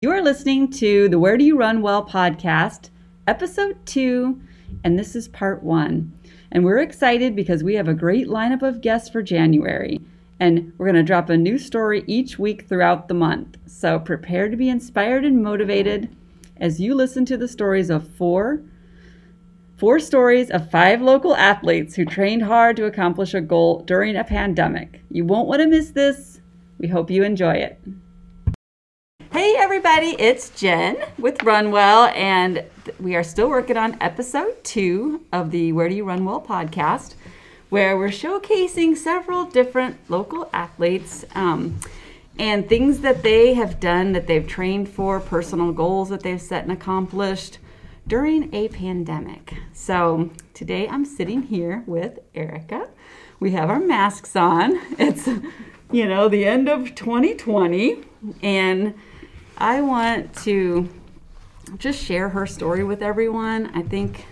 You are listening to the Where Do You Run Well podcast, episode 2, and this is part 1. And we're excited because we have a great lineup of guests for January, and we're going to drop a new story each week throughout the month. So prepare to be inspired and motivated as you listen to the stories of four stories of 5 local athletes who trained hard to accomplish a goal during a pandemic. You won't want to miss this. We hope you enjoy it. Hey everybody, it's Jen with RunWell, and we are still working on episode 2 of the Where Do You Run Well podcast, where we're showcasing several different local athletes and things that they have done, that they've trained for, personal goals that they've set and accomplished during a pandemic. So today I'm sitting here with Erika. We have our masks on. It's, the end of 2020, and I want to just share her story with everyone. I think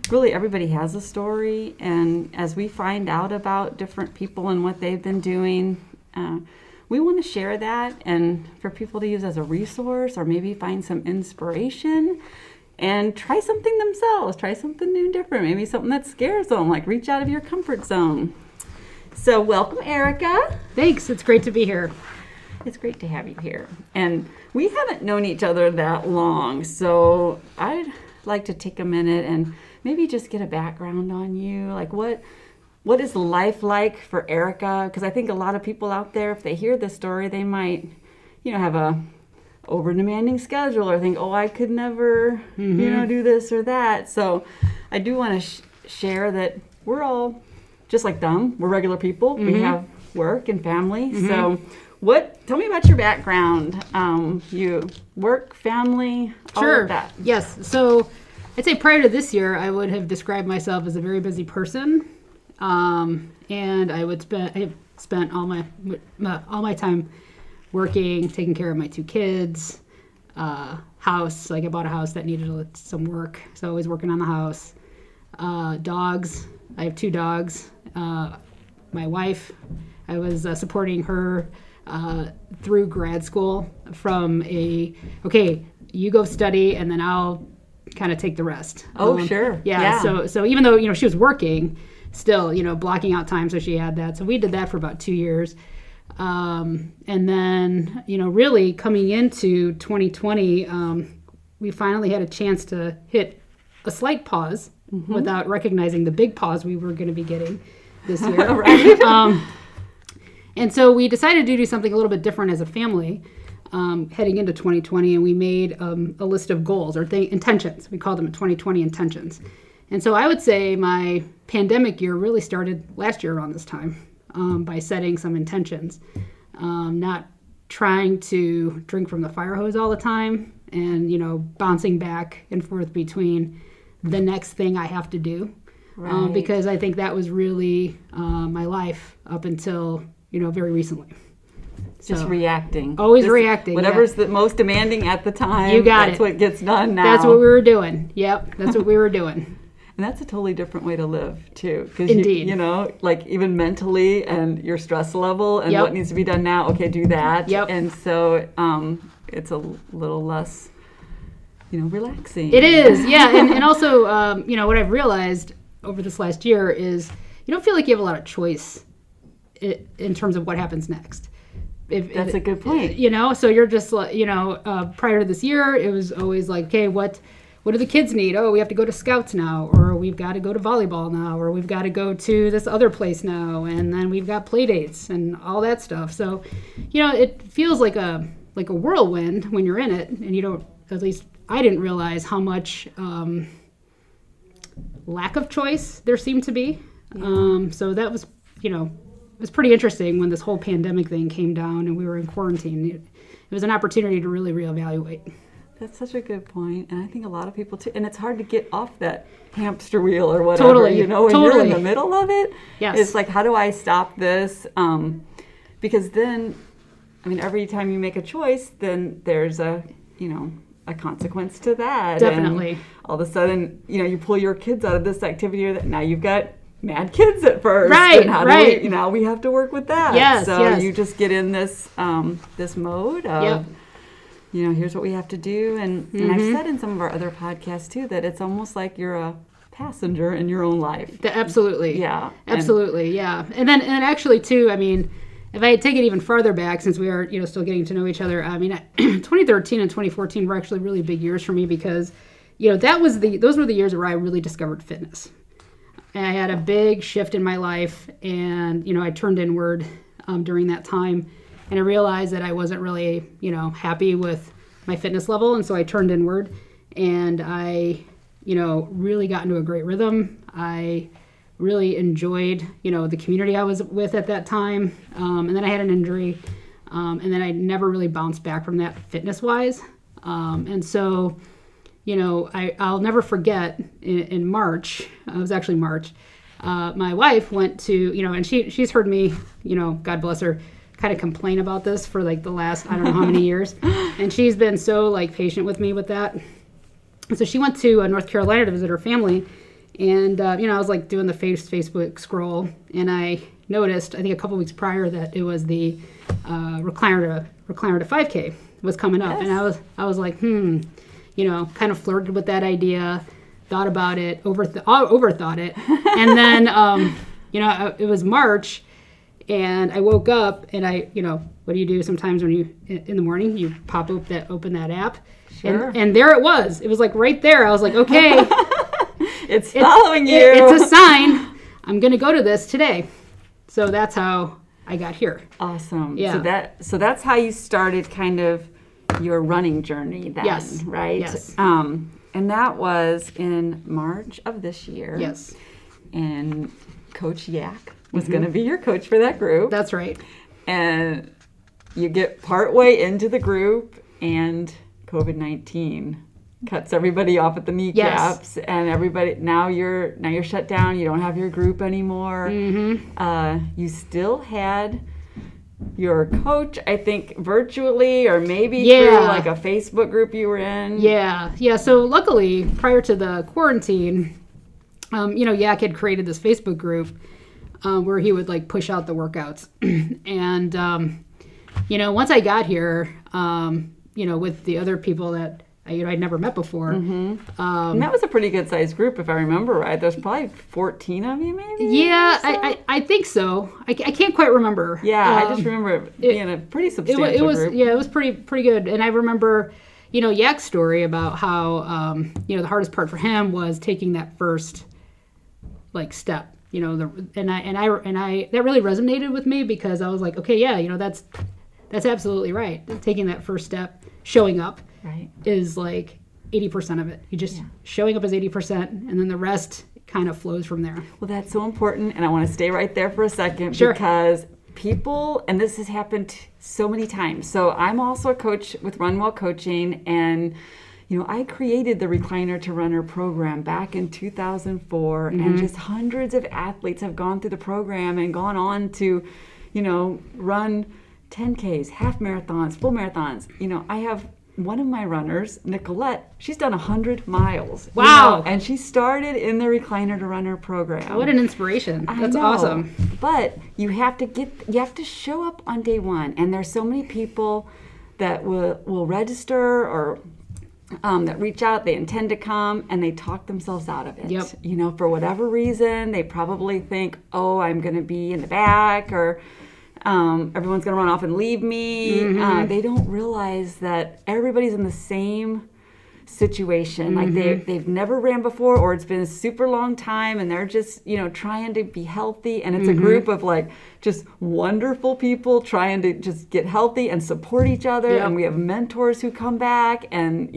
really everybody has a story, and as we find out about different people and what they've been doing, we want to share that and for people to use as a resource or maybe find some inspiration and try something themselves, try something new and different, maybe something that scares them, like reach out of your comfort zone. So welcome, Erika. Thanks, it's great to be here. It's great to have you here. And we haven't known each other that long, so I'd like to take a minute and maybe just get a background on you. Like what is life like for Erika? Because I think a lot of people out there, if they hear this story, they might, have a over-demanding schedule or think, I could never, do this or that. So I do want to share that we're all just like them. We're regular people. We have work and family. So tell me about your background. You work, family, all of that. Yes. So I'd say prior to this year, I would have described myself as a very busy person. And I have spent all my time working, taking care of my 2 kids, house. Like I bought a house that needed some work. So I was working on the house. Dogs. I have 2 dogs. My wife, I was supporting her through grad school from you go study and then I'll kind of take the rest. Sure. Yeah. So even though, she was working still, blocking out time. So she had that. So we did that for about 2 years. And then, really coming into 2020, we finally had a chance to hit a slight pause without recognizing the big pause we were going to be getting this year. Right. And so we decided to do something a little bit different as a family heading into 2020, and we made a list of goals or intentions. We called them 2020 intentions. And so I would say my pandemic year really started last year around this time by setting some intentions, not trying to drink from the fire hose all the time and, bouncing back and forth between the next thing I have to do. Right. Because I think that was really my life up until very recently. Just reacting. Always reacting. Whatever's the most demanding at the time. You got That's what gets done now. That's what we were doing. Yep, that's what we were doing. And that's a totally different way to live, too. Indeed. Like even mentally and your stress level and what needs to be done now, okay, do that. Yep. And so it's a little less, relaxing. It is, yeah. And also, what I've realized over this last year is you don't feel like you have a lot of choice in terms of what happens next. That's a good point. So you're just like, prior to this year, it was always like, okay, what do the kids need? Oh, we have to go to Scouts now, or we've got to go to volleyball now, or we've got to go to this other place now, and then we've got play dates and all that stuff. So, it feels like a whirlwind when you're in it, and you don't, at least I didn't realize how much lack of choice there seemed to be. So that was, it was pretty interesting when this whole pandemic thing came down and we were in quarantine. It was an opportunity to really reevaluate. That's such a good point. And I think a lot of people too, and it's hard to get off that hamster wheel or whatever, totally. When you're in the middle of it. Yes. It's like, how do I stop this? Because then, every time you make a choice, then there's a consequence to that. Definitely. And all of a sudden, you pull your kids out of this activity, or that now you've got mad kids at first. Right, and how right. do we, now we have to work with that. Yes, so yes. you just get in this this mode of, Yep. here's what we have to do. And I've said in some of our other podcasts too that it's almost like you're a passenger in your own life. Absolutely. Yeah. Absolutely. And then actually too, I mean, if I take it even farther back, since we are, still getting to know each other, I mean, 2013 and 2014 were actually really big years for me because, those were the years where I really discovered fitness. And I had a big shift in my life, and, I turned inward during that time, and I realized that I wasn't really, happy with my fitness level, and so I turned inward, and I, really got into a great rhythm. I really enjoyed, the community I was with at that time. And then I had an injury. And then I never really bounced back from that fitness-wise. And so, I'll never forget in March, it was actually March, my wife went to, and she's heard me, God bless her, kind of complain about this for like the last, I don't know how many years. And she's been so like patient with me with that. And so she went to North Carolina to visit her family. And, I was like doing the Facebook scroll, and I noticed, I think a couple weeks prior, that it was the recliner to 5K was coming up. Yes. And I was like, kind of flirted with that idea, thought about it, overthought it. And then, it was March, and I woke up, and what do you do sometimes when you, in the morning, you open that app. Sure. And there it was. It was like right there. I was like, okay. It's following you. It's a sign. I'm going to go to this today. So that's how I got here. Awesome. Yeah. So that's how you started kind of your running journey then, yes. right? Yes. And that was in March of this year. Yes. And Coach Yak was going to be your coach for that group. That's right. And you get partway into the group, and COVID-19 cuts everybody off at the kneecaps. Yes. And everybody now you're shut down. You don't have your group anymore. You still had your coach, I think, virtually, or maybe through like a Facebook group you were in. Yeah. So luckily, prior to the quarantine, Yak had created this Facebook group where he would like push out the workouts. And once I got here, with the other people that I'd never met before. And that was a pretty good sized group, if I remember right. There's probably 14 of you, maybe? Yeah, so? I think so. I can't quite remember. Yeah, I just remember it being a pretty substantial group. Yeah, it was pretty good. And I remember, Yak's story about how, the hardest part for him was taking that first, like, step. And I that really resonated with me because I was like, okay, yeah, that's absolutely right. Taking that first step, showing up. Right. Is like 80% of it. You just showing up as 80%, and then the rest kind of flows from there. Well, that's so important, and I want to stay right there for a second. Sure. Because people, and this has happened so many times. So I'm also a coach with RunWell Coaching, and I created the Recliner to Runner program back in 2004, and just hundreds of athletes have gone through the program and gone on to, run 10Ks, half marathons, full marathons. I have one of my runners, Nicolette, she's done 100 miles. Wow. And she started in the Recliner to Runner program. What an inspiration. That's awesome. But you have to show up on day one. And there's so many people that will register or that reach out, they intend to come, and they talk themselves out of it. Yep. For whatever reason, they probably think, oh, I'm going to be in the back, or everyone's going to run off and leave me. They don't realize that everybody's in the same situation. Like they've never ran before, or it's been a super long time, and they're just, trying to be healthy. And it's a group of like just wonderful people trying to just get healthy and support each other. Yep. And we have mentors who come back, and,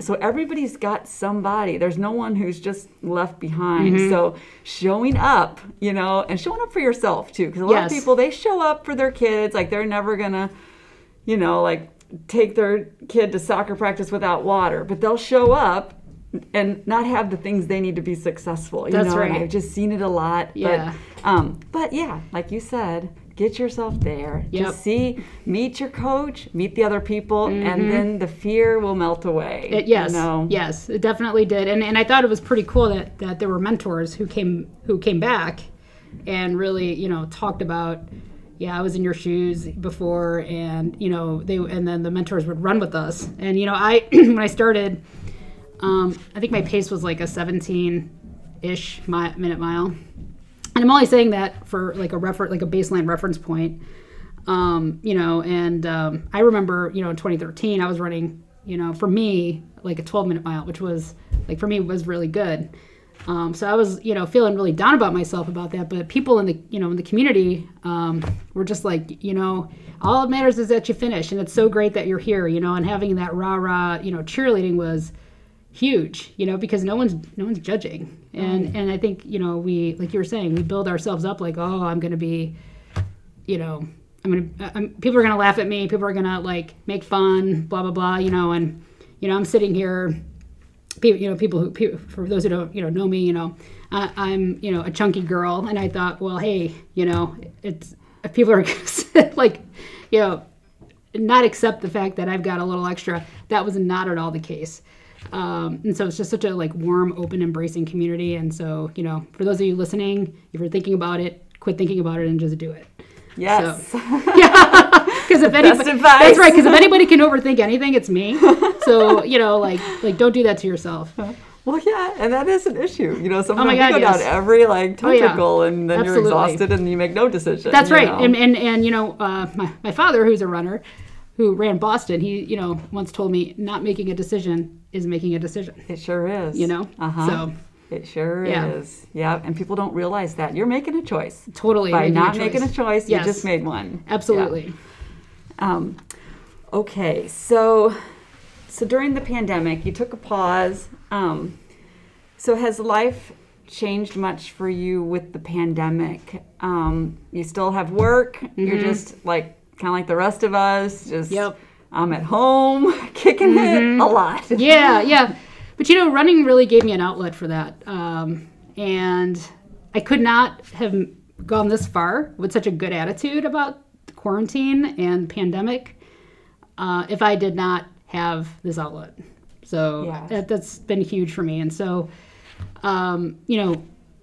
so everybody's got somebody. There's no one who's just left behind. So showing up, and showing up for yourself too. Because a lot of people, they show up for their kids. Like they're never gonna, like take their kid to soccer practice without water. But they'll show up and not have the things they need to be successful. That's right. And I've just seen it a lot. Yeah. But yeah, like you said, get yourself there. Yep. Just meet your coach, meet the other people, and then the fear will melt away. Yes, it definitely did. And I thought it was pretty cool that there were mentors who came back and really, talked about, yeah, I was in your shoes before, and and then the mentors would run with us, and I when I started, I think my pace was like a 17-ish minute mile, and I'm only saying that for like a baseline reference point, I remember in 2013 I was running for me like a 12-minute mile, which was like for me was really good. So I was, feeling really down about myself about that. But people in the, in the community were just like, all that matters is that you finish. And it's so great that you're here, and having that rah-rah, cheerleading was huge, because no one's judging. And I think, we, like you were saying, we build ourselves up like, oh, I'm going to be, people are going to laugh at me. People are going to like make fun, blah, blah, blah, and, I'm sitting here. People for those who don't, know me, I'm, a chunky girl, and I thought, well, hey, it's if people are gonna like, not accept the fact that I've got a little extra. That was not at all the case, and so it's just such a like warm, open, embracing community. And so, for those of you listening, if you're thinking about it, quit thinking about it and just do it. Yes. So, yeah. Because if anybody, that's right. Because if anybody can overthink anything, it's me. So like don't do that to yourself. Well, yeah, and that is an issue. Sometimes God, you go down every like tentacle, and then Absolutely. you're exhausted, and you make no decision. That's right. And my father, who's a runner, who ran Boston, he once told me, not making a decision is making a decision. It sure is. So. It sure is. Yeah, and people don't realize that. You're making a choice. Totally. By not making a choice, you just made one. Absolutely. Yeah. Okay, so during the pandemic, you took a pause. So has life changed much for you with the pandemic? You still have work. Mm-hmm. You're just like kind of like the rest of us. Just I'm at home, kicking it a lot. Yeah. But running really gave me an outlet for that. And I could not have gone this far with such a good attitude about quarantine and pandemic if I did not have this outlet. So that's been huge for me. And so,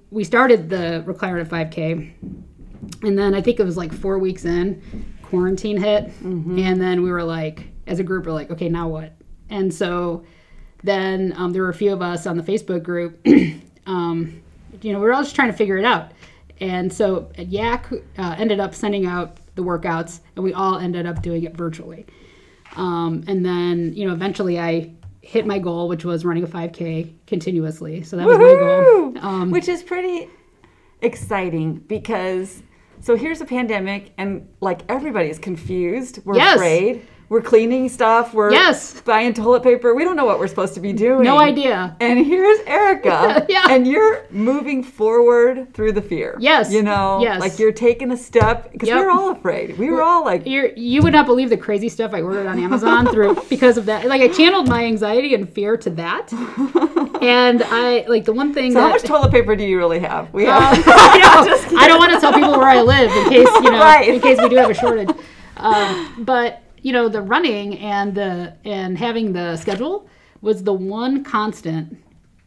we started the Recliner 5K, and then I think it was like 4 weeks in, quarantine hit. Mm-hmm. And then we were like, as a group, we're like, okay, now what? And so then there were a few of us on the Facebook group. We were all just trying to figure it out. And so Yak ended up sending out the workouts, and we all ended up doing it virtually. And then, eventually I hit my goal, which was running a 5K continuously. So that was my goal. Which is pretty exciting because, so here's a pandemic, and like everybody's confused. We're afraid. We're cleaning stuff. We're buying toilet paper. We don't know what we're supposed to be doing. No idea. And here's Erika. And you're moving forward through the fear. Yes. Like you're taking a step, because we were all afraid. We were all like... You would not believe the crazy stuff I ordered on Amazon because of that. Like I channeled my anxiety and fear to that. And I, like the one thing how much toilet paper do you really have? We have... I don't want to tell people where I live in case, in case we do have a shortage. But... the running and having the schedule was the one constant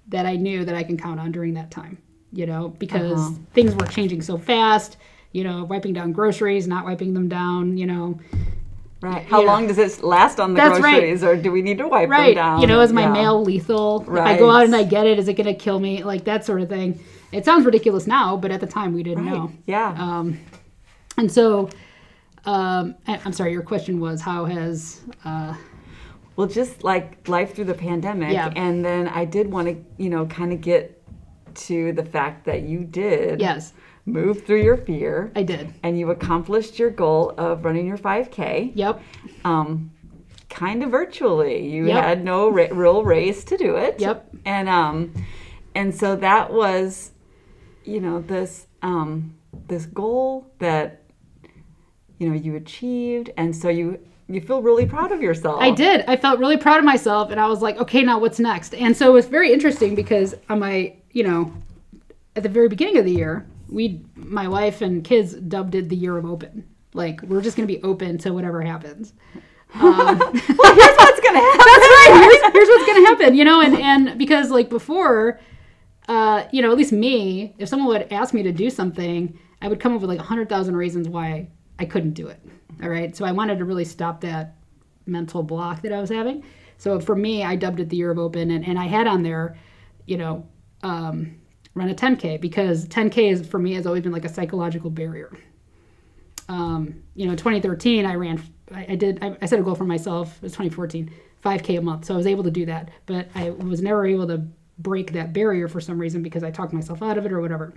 that I knew that I can count on during that time, because things were changing so fast, wiping down groceries, not wiping them down, Right. How long does it last on the groceries, or do we need to wipe them down? Is my mail lethal? Right. If I go out and I get it, is it going to kill me? Like that sort of thing. It sounds ridiculous now, but at the time we didn't know. Yeah. And so... I'm sorry, your question was how has... Well, just like life through the pandemic. And then I did want to, kind of get to the fact that you did move through your fear. I did. And you accomplished your goal of running your 5K. Yep. Kind of virtually. You had no real race to do it. Yep. And so that was, this goal that you achieved, and so you feel really proud of yourself. I did. I felt really proud of myself, and I was like, okay, now what's next? And so it was very interesting because on my, at the very beginning of the year, my wife and kids dubbed it the year of open. Like, we're just going to be open to whatever happens. Well, here's what's going to happen. That's right. Here's what's going to happen, and because like before, at least me, if someone would ask me to do something, I would come up with like 100,000 reasons why I couldn't do it. All right. So I wanted to really stop that mental block that I was having. So for me, I dubbed it the Year of Open, and I had on there, run a 10K, because 10K is, for me, has always been like a psychological barrier. In 2013, I set a goal for myself. It was 2014, 5K a month. So I was able to do that, but I was never able to break that barrier for some reason, because I talked myself out of it or whatever.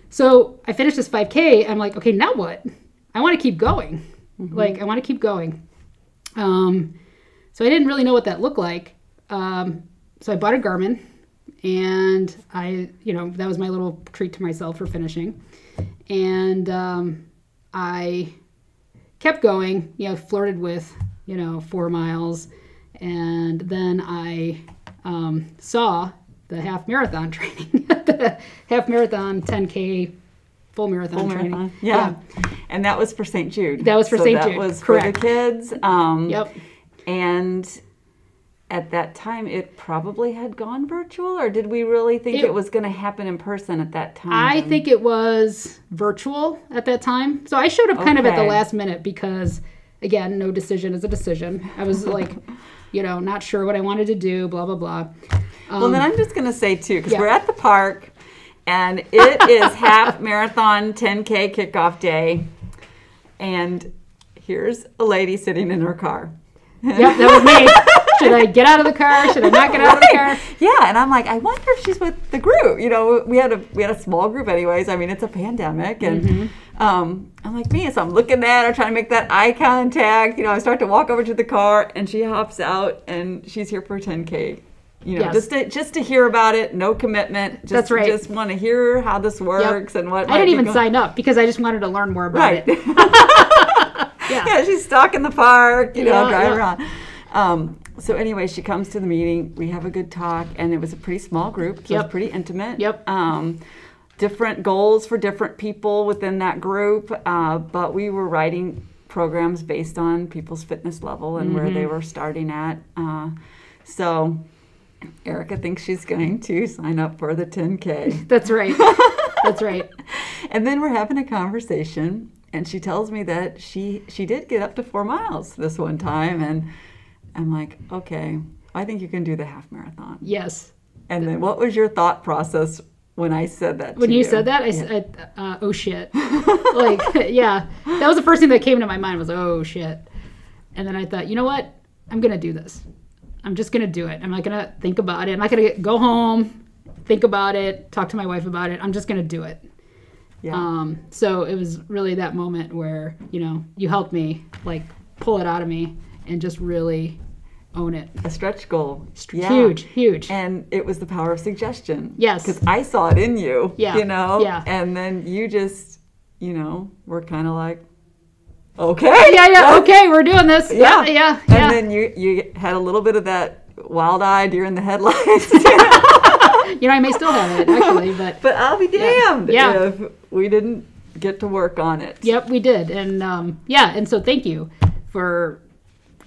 So I finished this 5K. I'm like, okay, now what? I want to keep going. I want to keep going. So I didn't really know what that looked like. So I bought a Garmin, and that was my little treat to myself for finishing. And I kept going, flirted with, 4 miles. And then I saw the half marathon training, the half marathon 10K full marathon training. Yeah. And that was for St. Jude. That was for St. Jude. That was correct. For the kids. Yep. And at that time, it probably had gone virtual, or did we really think it was going to happen in person at that time? I think it was virtual at that time. So I showed up kind of at the last minute because, again, no decision is a decision. I was like, not sure what I wanted to do, blah, blah, blah. Well, then I'm just going to say, too, because we're at the park, and it is half marathon 10K kickoff day, and here's a lady sitting in her car. Yep, that was me. Should I get out of the car? Should I not get out of the car? Yeah, and I'm like, I wonder if she's with the group. We had a small group anyways. I mean, it's a pandemic, and I'm like, so I'm looking at her, trying to make that eye contact. I start to walk over to the car, and she hops out, and she's here for 10K. Just to hear about it, no commitment. That's right. Just want to hear how this works and what. I didn't even sign up because I just wanted to learn more about it. Yeah, she's stuck in the park, driving around. So anyway, she comes to the meeting. We have a good talk, and it was a pretty small group, so it was pretty intimate. Yep. Different goals for different people within that group, but we were writing programs based on people's fitness level and where they were starting at. So Erika thinks she's going to sign up for the 10K. That's right. That's right. And then we're having a conversation, and she tells me that she did get up to 4 miles this one time, and I'm like, okay, I think you can do the half marathon. Yes. And then what was your thought process when I said that to you? When you said that, I said, oh shit. That was the first thing that came to my mind was, oh shit. And then I thought, you know what? I'm going to do this. I'm just going to do it. I'm not going to think about it. I'm not going to go home, think about it, talk to my wife about it. I'm just going to do it. Yeah. So it was really that moment where, you helped me, pull it out of me and just really own it. A stretch goal. Huge. And it was the power of suggestion. Yes. Because I saw it in you, Yeah. And then you just, were kind of like, okay. Yeah. Okay, we're doing this. Yeah. And then you had a little bit of that wild eye deer in the headlights. I may still have it, actually. But I'll be damned if we didn't get to work on it. Yep, we did. And, and so thank you for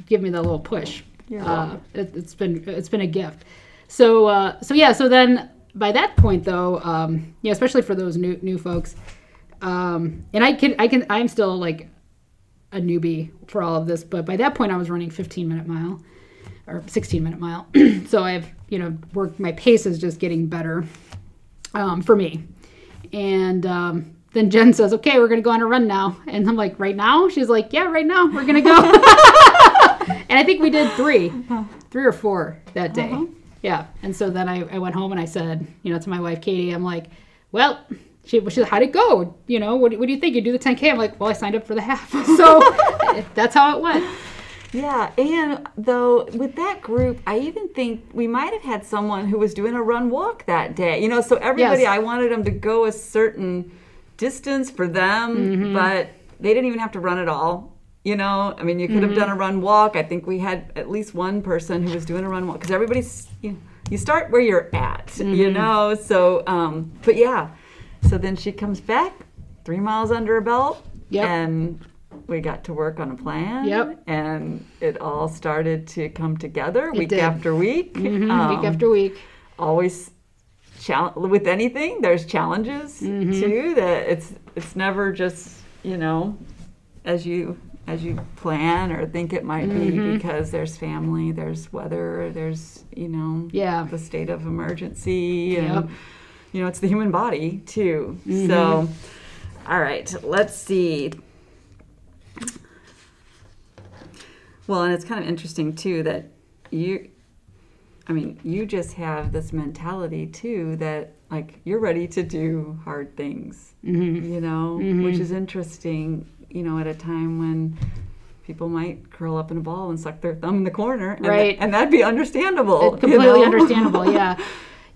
giving me that little push. It's been a gift. So then by that point though, especially for those new folks, and I'm still like a newbie for all of this, but by that point I was running 15-minute mile or 16-minute mile. So I've, worked, my pace is just getting better, for me. And, then Jen says, okay, we're going to go on a run now. And I'm like, right now? She's like, yeah, right now we're going to go. And I think we did 3 or 4 that day. Yeah. And so then I went home and I said, to my wife, Katie, I'm like, well, she said, how'd it go? What do you think? You do the 10K? I'm like, well, I signed up for the half. So that's how it went. Yeah. And though with that group, I even think we might have had someone who was doing a run walk that day, so everybody, I wanted them to go a certain distance for them, but they didn't even have to run at all. You could have done a run walk. I think we had at least one person who was doing a run walk, because everybody's, you start where you're at, so, but yeah. So then she comes back, 3 miles under her belt, and we got to work on a plan, and it all started to come together week after week. Week after week. Always with anything, there's challenges too. That it's never just as you plan or think it might be, because there's family, there's weather, there's the state of emergency, and it's the human body too. So, all right, let's see. Well, and it's kind of interesting too that you just have this mentality too that like you're ready to do hard things, which is interesting, at a time when people might curl up in a ball and suck their thumb in the corner. And right. And that'd be understandable. It's completely understandable, yeah.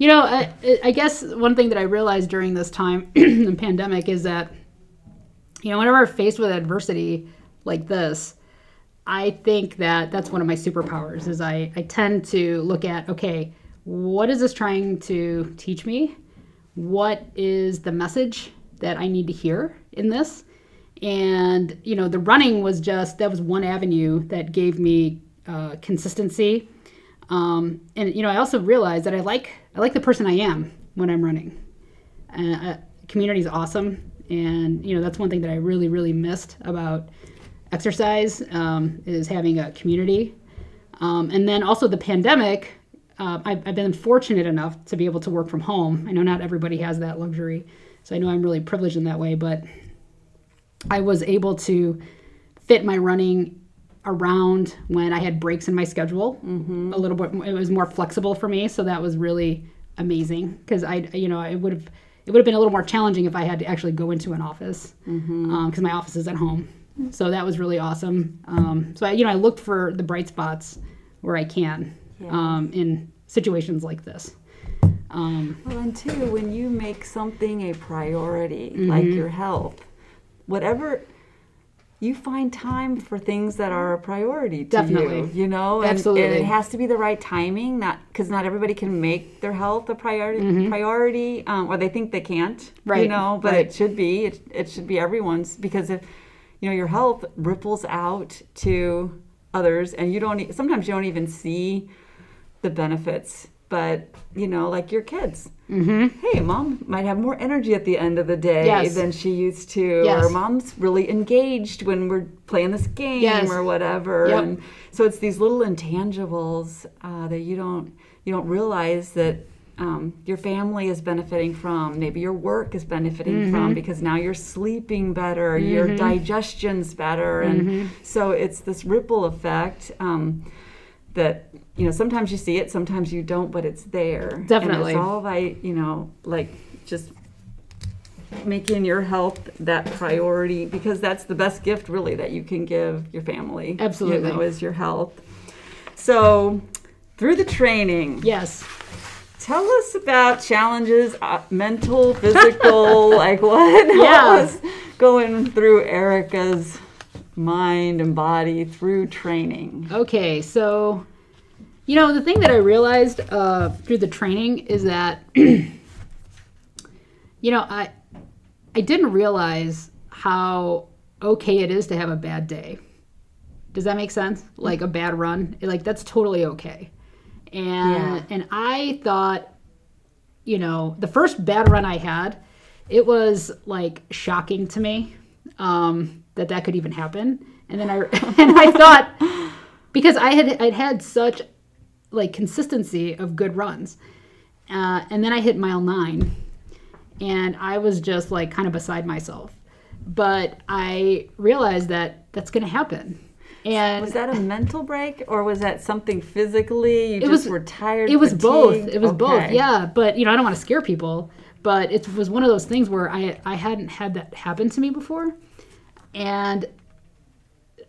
I guess one thing that I realized during this time, the pandemic, is that, whenever I'm faced with adversity like this, I think that that's one of my superpowers, is I tend to look at, okay, what is this trying to teach me? What is the message that I need to hear in this? And, the running was that was one avenue that gave me consistency. And, I also realized that I like the person I am when I'm running. Community is awesome. And, that's one thing that I really, really missed about exercise, is having a community. And then also the pandemic, I've been fortunate enough to be able to work from home. I know not everybody has that luxury, so I know I'm really privileged in that way, but I was able to fit my running around when I had breaks in my schedule a little bit. It was more flexible for me, so that was really amazing, because it would have been a little more challenging if I had to actually go into an office, because my office is at home. So that was really awesome. So I looked for the bright spots where I can in situations like this. Well, and too, when you make something a priority, like your health, whatever, you find time for things that are a priority to Definitely. you, And, Absolutely. and it has to be the right timing, because not everybody can make their health a priority, or they think they can't, right. But right. it should be. It should be everyone's, because if your health ripples out to others, and sometimes you don't even see the benefits, but like your kids. Hey, mom might have more energy at the end of the day than she used to, or mom's really engaged when we're playing this game or whatever. Yep. And so it's these little intangibles that you don't realize that your family is benefiting from, maybe your work is benefiting from, because now you're sleeping better, your digestion's better, and so it's this ripple effect that sometimes you see it, sometimes you don't, but it's there. Definitely. And it's all by just making your health that priority, because that's the best gift really that you can give your family. Absolutely. Is your health. So through the training, yes. Tell us about challenges, mental, physical, what was going through Erika's mind and body through training? Okay, so, the thing that I realized through the training is that, I didn't realize how okay it is to have a bad day. Does that make sense? Like a bad run, that's totally okay. And I thought, the first bad run I had, it was shocking to me that could even happen. And then I thought, because I'd had such consistency of good runs, and then I hit mile 9, and I was just kind of beside myself. But I realized that that's going to happen. And was that a mental break, or was that something physically? You were tired? It was fatigued? both. It was both, yeah. But, I don't want to scare people. But it was one of those things where I hadn't had that happen to me before. And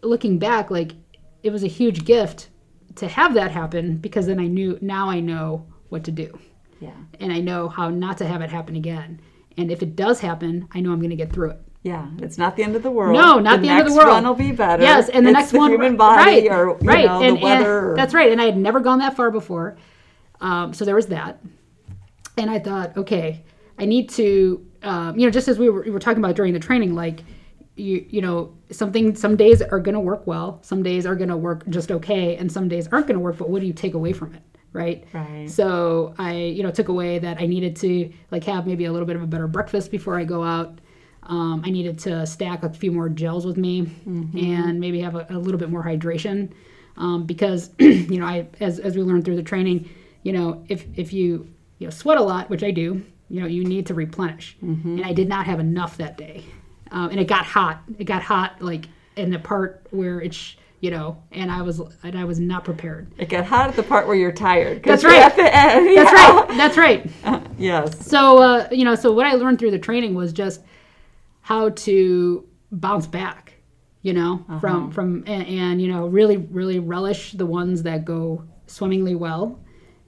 looking back, it was a huge gift to have that happen, because then now I know what to do. Yeah. And I know how not to have it happen again. And if it does happen, I know I'm going to get through it. Yeah, it's not the end of the world. No, not the end of the world. The next one will be better. Yes, and the next one, human body, or the weather. And that's right. And I had never gone that far before, so there was that. And I thought, okay, I need to, just as we were talking about during the training, some days are going to work well, some days are going to work just okay, and some days aren't going to work. But what do you take away from it? Right. So I, took away that I needed to have maybe a little bit of a better breakfast before I go out. I needed to stack a few more gels with me and maybe have a little bit more hydration because, as we learned through the training, if you sweat a lot, which I do, you need to replenish. And I did not have enough that day. And it got hot. It got hot like in the part where it's, and I was not prepared. It got hot at the part where you're tired. That's right. At the end. That's right. Yes. So, so what I learned through the training was just how to bounce back, from really, really relish the ones that go swimmingly well.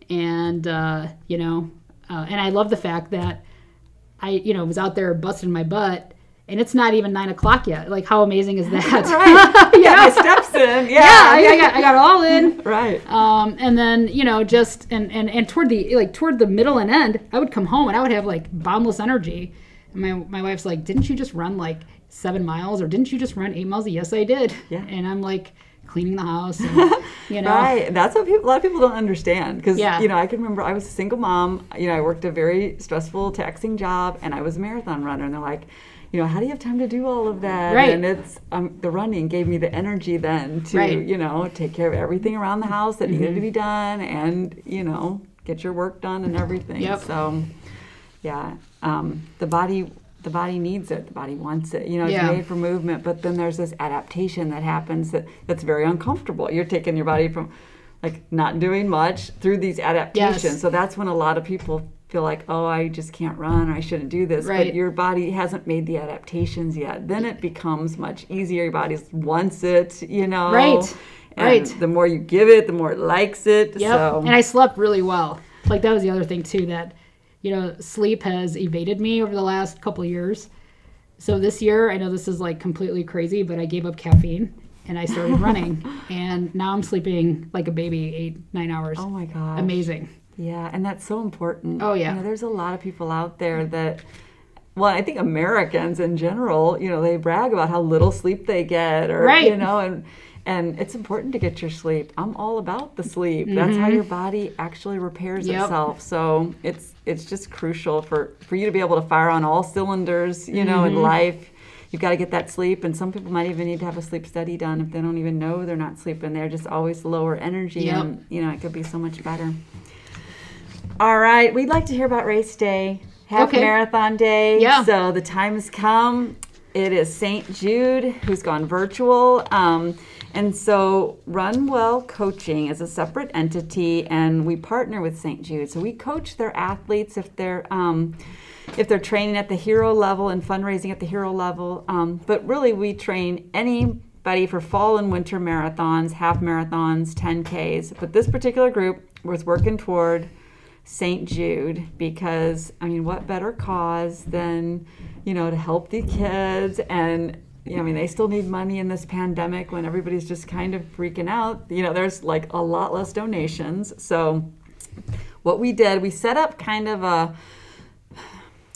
And, and I love the fact that I, was out there busting my butt. And it's not even 9 o'clock yet. Like, how amazing is that? Right. Yeah, my steps in. Yeah. I got all in. Right. And then, just and toward the middle and end, I would come home and I would have like boundless energy. And my wife's like, "Didn't you just run like 7 miles, or didn't you just run 8 miles?" Yes, I did. Yeah. And I'm like cleaning the house. And, Right. That's what a lot of people don't understand. Because, I can remember I was a single mom. I worked a very stressful, taxing job, and I was a marathon runner. And they're like, how do you have time to do all of that? Right. And it's the running gave me the energy then to, take care of everything around the house that needed to be done and, get your work done and everything. Yep. So, the body needs it. The body wants it. It's made for movement, but then there's this adaptation that happens that's very uncomfortable. You're taking your body from like not doing much through these adaptations. Yes. So that's when a lot of people feel like, oh, I just can't run, or I shouldn't do this. Right. But your body hasn't made the adaptations yet. Then it becomes much easier. Your body wants it, Right. And right. the more you give it, the more it likes it. Yep. So. And I slept really well. Like, that was the other thing too, that, sleep has evaded me over the last couple of years. So this year, I know this is like completely crazy, but I gave up caffeine and I started running. And now I'm sleeping like a baby 8-9 hours. Oh my gosh. Amazing. Yeah, and that's so important. Oh, yeah. There's a lot of people out there that, well, I think Americans in general, they brag about how little sleep they get, or, right. And it's important to get your sleep. I'm all about the sleep. That's how your body actually repairs itself. So it's just crucial for you to be able to fire on all cylinders, in life. You've got to get that sleep, and some people might even need to have a sleep study done if they don't even know they're not sleeping. They're just always lower energy, and, it could be so much better. All right, we'd like to hear about race day, half marathon day. Yeah. So the time has come. It is St. Jude, who's gone virtual. And so RunWell Coaching is a separate entity, and we partner with St. Jude. So we coach their athletes if they're training at the hero level and fundraising at the hero level. But really, we train anybody for fall and winter marathons, half marathons, 10Ks. But this particular group was working toward St. Jude because, what better cause than, to help the kids. And, they still need money in this pandemic when everybody's just kind of freaking out. There's like a lot less donations. So what we did, we set up kind of a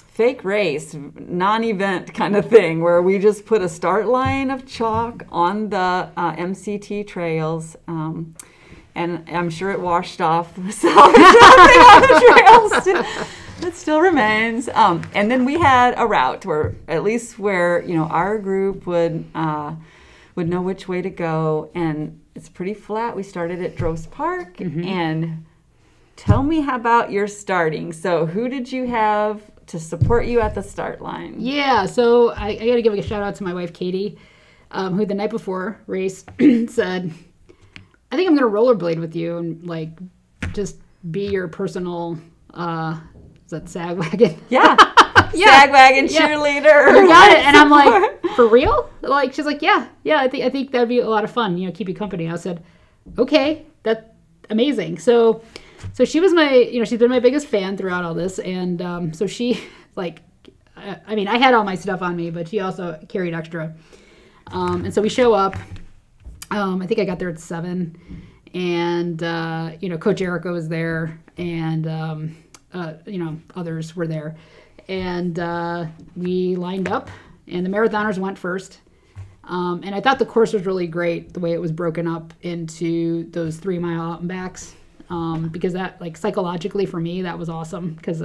fake race, non-event kind of thing, where we just put a start line of chalk on the MCT trails. And I'm sure it washed off. So there's nothing on the trails. It still remains. And then we had a route where our group would know which way to go. And it's pretty flat. We started at Drost Park. And tell me about your starting. So who did you have to support you at the start line? Yeah, so I got to give a shout out to my wife, Katie, who the night before race said, I think I'm going to rollerblade with you and just be your personal, is that sag wagon? Yeah. Sag wagon cheerleader. You got it. And I'm like, for real? She's like, yeah, I think that'd be a lot of fun, keep you company. I said, okay, that's amazing. So she was she's been my biggest fan throughout all this. And so she, I had all my stuff on me, but she also carried extra. And so we show up. I think I got there at 7, and Coach Erika was there, and others were there, and we lined up, and the marathoners went first, and I thought the course was really great the way it was broken up into those 3 mile out and backs, because that psychologically for me that was awesome because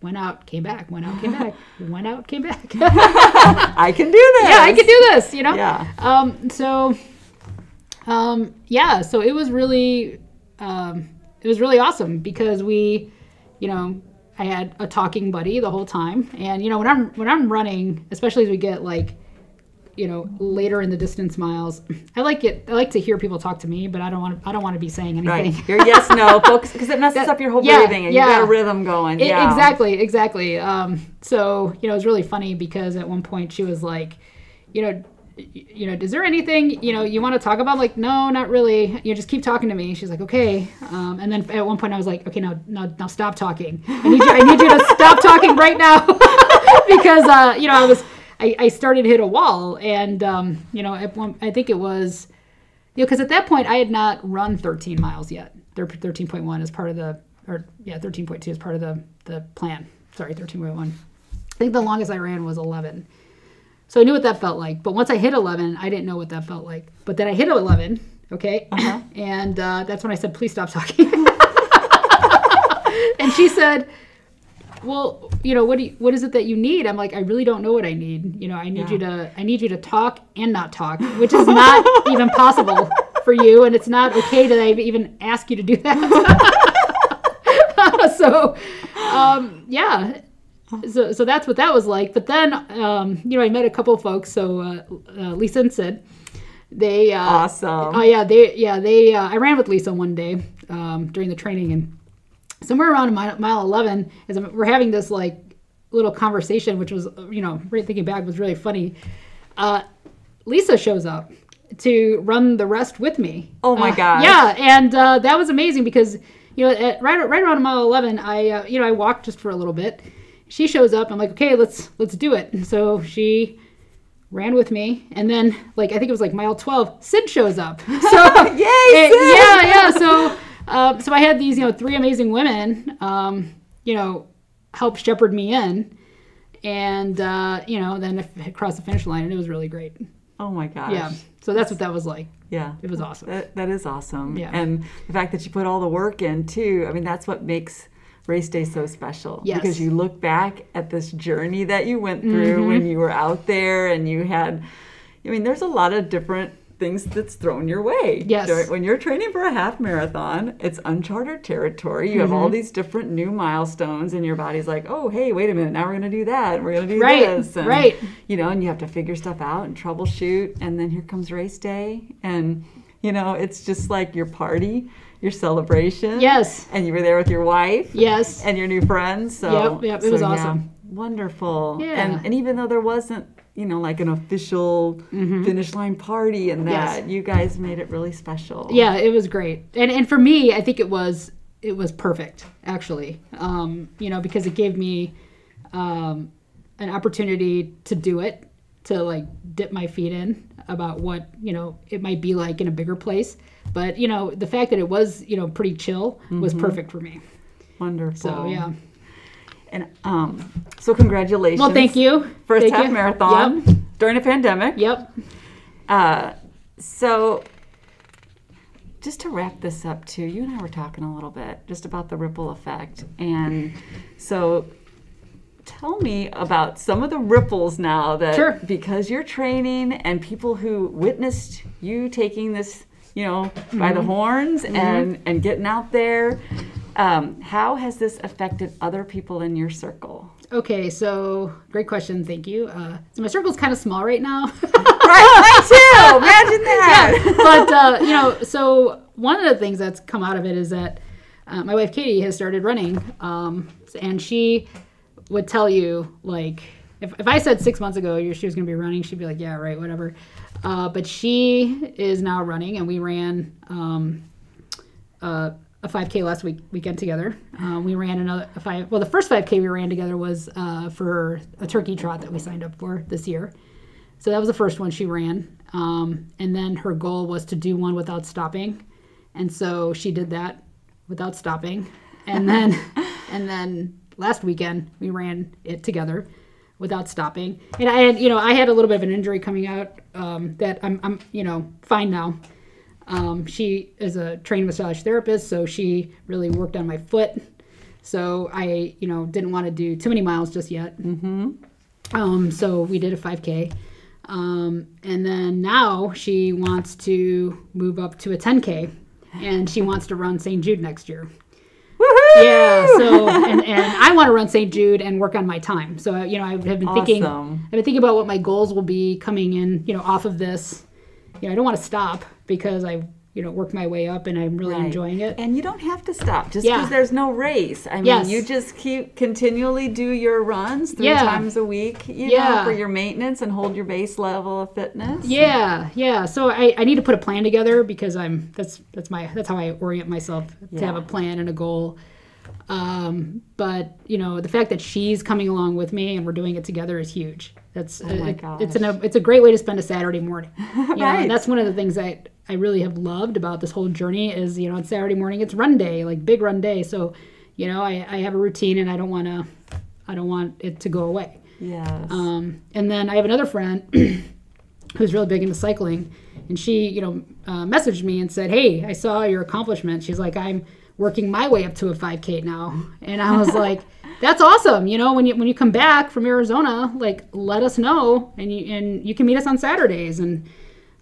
went out, came back, went out, came back, went out, came back. I can do this. Yeah, I can do this, Yeah. So it was really awesome because we, I had a talking buddy the whole time. And, when I'm running, especially as we get like, later in the distance miles, I like to hear people talk to me, but I don't want to be saying anything. Right. Your yes, no, focus, because it messes up your whole breathing and you got a rhythm going. Exactly. So, it was really funny because at one point she was like, is there anything, you want to talk about? Like, no, not really. You just keep talking to me. She's like, okay. And then at one point I was like, okay, now stop talking. I need you to stop talking right now. Because, I started to hit a wall, and I think it was, because at that point I had not run 13 miles yet. 13.1 is part of 13.2 is part of the plan. Sorry, 13.1. I think the longest I ran was 11. So I knew what that felt like. But once I hit 11, I didn't know what that felt like. But then I hit 11, okay, and that's when I said, please stop talking. And she said, well, what is it that you need? I'm like, I really don't know what I need. I need you to talk and not talk, which is not even possible for you, and it's not okay to even ask you to do that. So that's what that was like. But then, I met a couple of folks. So Lisa and Sid, they awesome. I ran with Lisa one day during the training, and somewhere around mile 11, as we're having this like little conversation, which was, thinking back, was really funny. Lisa shows up to run the rest with me. Oh my gosh. Yeah, and that was amazing because right around mile 11, I walked just for a little bit. She shows up. I'm like, okay, let's do it. And so she ran with me, and then I think it was like mile 12, Sid shows up. So yay, Sid! Yeah. So I had these, 3 amazing women, help shepherd me in, and then across the finish line, and it was really great. Oh my gosh. Yeah. So that's what that was like. Yeah. It was awesome. That is awesome. Yeah. And the fact that you put all the work in too, that's what makes race day so special. Yes. Because you look back at this journey that you went through when you were out there, and you had, there's a lot of different things that's thrown your way. Yes. When you're training for a half marathon, it's uncharted territory. You have all these different new milestones, and your body's like, oh, hey, wait a minute, now we're going to do that, and we're going to do this. And, right. And you have to figure stuff out and troubleshoot, and then here comes race day, and, it's just like your party, your celebration. Yes. And you were there with your wife. Yes. And your new friends. So, Yep. It was awesome. Wonderful. Yeah. And even though there wasn't, like an official finish line party and that, you guys made it really special. Yeah, it was great. And for me, I think it was perfect, actually. Because it gave me an opportunity to do it, to dip my feet in about what, it might be like in a bigger place. But, the fact that it was, pretty chill was perfect for me. Wonderful. So, yeah. And so congratulations. Well, thank you. First half marathon during a pandemic. Yep. So just to wrap this up too, you and I were talking a little bit just about the ripple effect. And so tell me about some of the ripples now that because you're training and people who witnessed you taking this, by the horns and getting out there. How has this affected other people in your circle? Okay, so great question. Thank you. So my circle's kind of small right now. Right, mine too. Imagine that. Yeah, but so one of the things that's come out of it is that my wife Katie has started running, and she would tell you if I said 6 months ago she was going to be running, she'd be like, yeah, right, whatever. But she is now running, and we ran a 5K last weekend together. We ran another 5. Well, the first 5K we ran together was for a turkey trot that we signed up for this year. So that was the first one she ran. And then her goal was to do one without stopping. And so she did that without stopping. And then last weekend we ran it together without stopping. And I had a little bit of an injury coming out that I'm fine now. She is a trained massage therapist, so she really worked on my foot So I, didn't want to do too many miles just yet. So we did a 5K. And then now she wants to move up to a 10K, and she wants to run St. Jude next year. Woohoo! Yeah. So, and I want to run St. Jude and work on my time. So, I have been thinking, about what my goals will be coming in, off of this. I don't want to stop because I work my way up and I'm really enjoying it. And you don't have to stop just because there's no race. I mean, you just continually do your runs 3 times a week, for your maintenance and hold your base level of fitness. Yeah. So I need to put a plan together because that's how I orient myself, to have a plan and a goal. But the fact that she's coming along with me and we're doing it together is huge. It's a great way to spend a Saturday morning. And that's one of the things that I really have loved about this whole journey is, on Saturday morning, it's run day, like big run day. So, I have a routine and I don't want it to go away. Yes. And then I have another friend who's really big into cycling, and she, messaged me and said, "Hey, I saw your accomplishment." She's like, "I'm working my way up to a 5K now." And I was like, "That's awesome. When you come back from Arizona, like, let us know, and you can meet us on Saturdays." And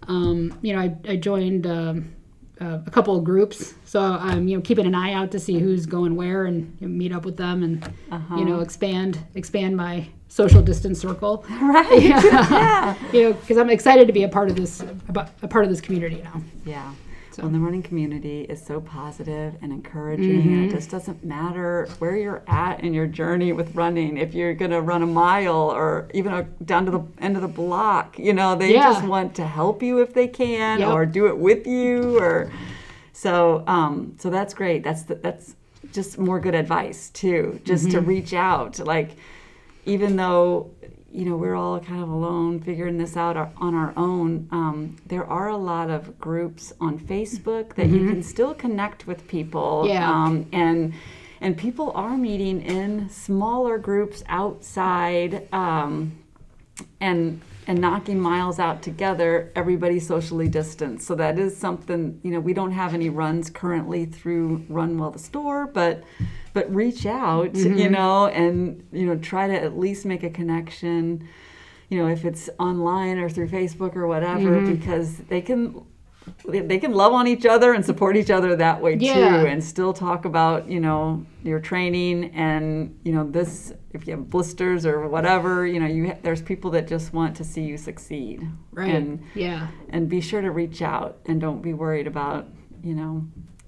I joined a couple of groups, so I'm keeping an eye out to see who's going where and meet up with them and expand my social distance circle. Right. Yeah. Because I'm excited to be a part of this community now. Yeah. So. Well, the running community is so positive and encouraging. And it just doesn't matter where you're at in your journey with running. If you're going to run a mile or even down to the end of the block, they just want to help you if they can, or do it with you. Or so that's great. That's just more good advice too. Just to reach out, like even though. We're all kind of alone figuring this out on our own. There are a lot of groups on Facebook that you can still connect with people. And people are meeting in smaller groups outside and knocking miles out together, everybody socially distanced. So that is something, we don't have any runs currently through RunWell the store, but reach out, and try to at least make a connection, if it's online or through Facebook or whatever, because they can love on each other and support each other that way too, and still talk about, your training and, this, if you have blisters or whatever, there's people that just want to see you succeed. Right. And be sure to reach out and don't be worried about,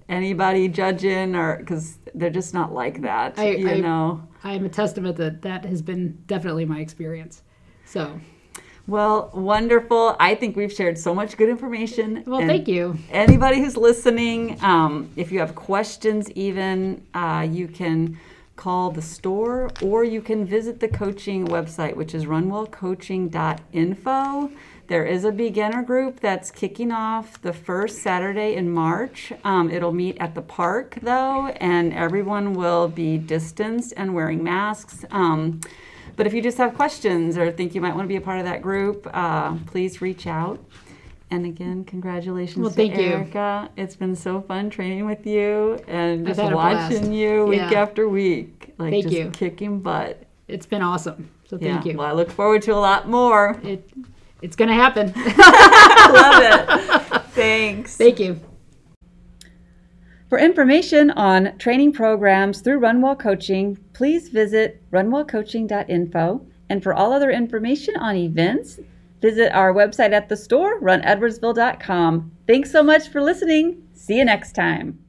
anybody judging, or because they're just not like that. I'm a testament that has been definitely my experience. So, well, wonderful. I think we've shared so much good information. Well, thank you. Anybody who's listening, if you have questions, even you can call the store, or you can visit the coaching website, which is runwellcoaching.info. There is a beginner group that's kicking off the first Saturday in March. It'll meet at the park, though, and everyone will be distanced and wearing masks. But if you just have questions or think you might want to be a part of that group, please reach out. And again, congratulations to Erika. It's been so fun training with you and just watching you week after week. Like, thank just you. Kicking butt. It's been awesome. So thank you. Well, I look forward to a lot more. It's going to happen. Love it. Thanks. Thank you. For information on training programs through RunWell Coaching, please visit runwellcoaching.info. And for all other information on events, visit our website at the store, runedwardsville.com. Thanks so much for listening. See you next time.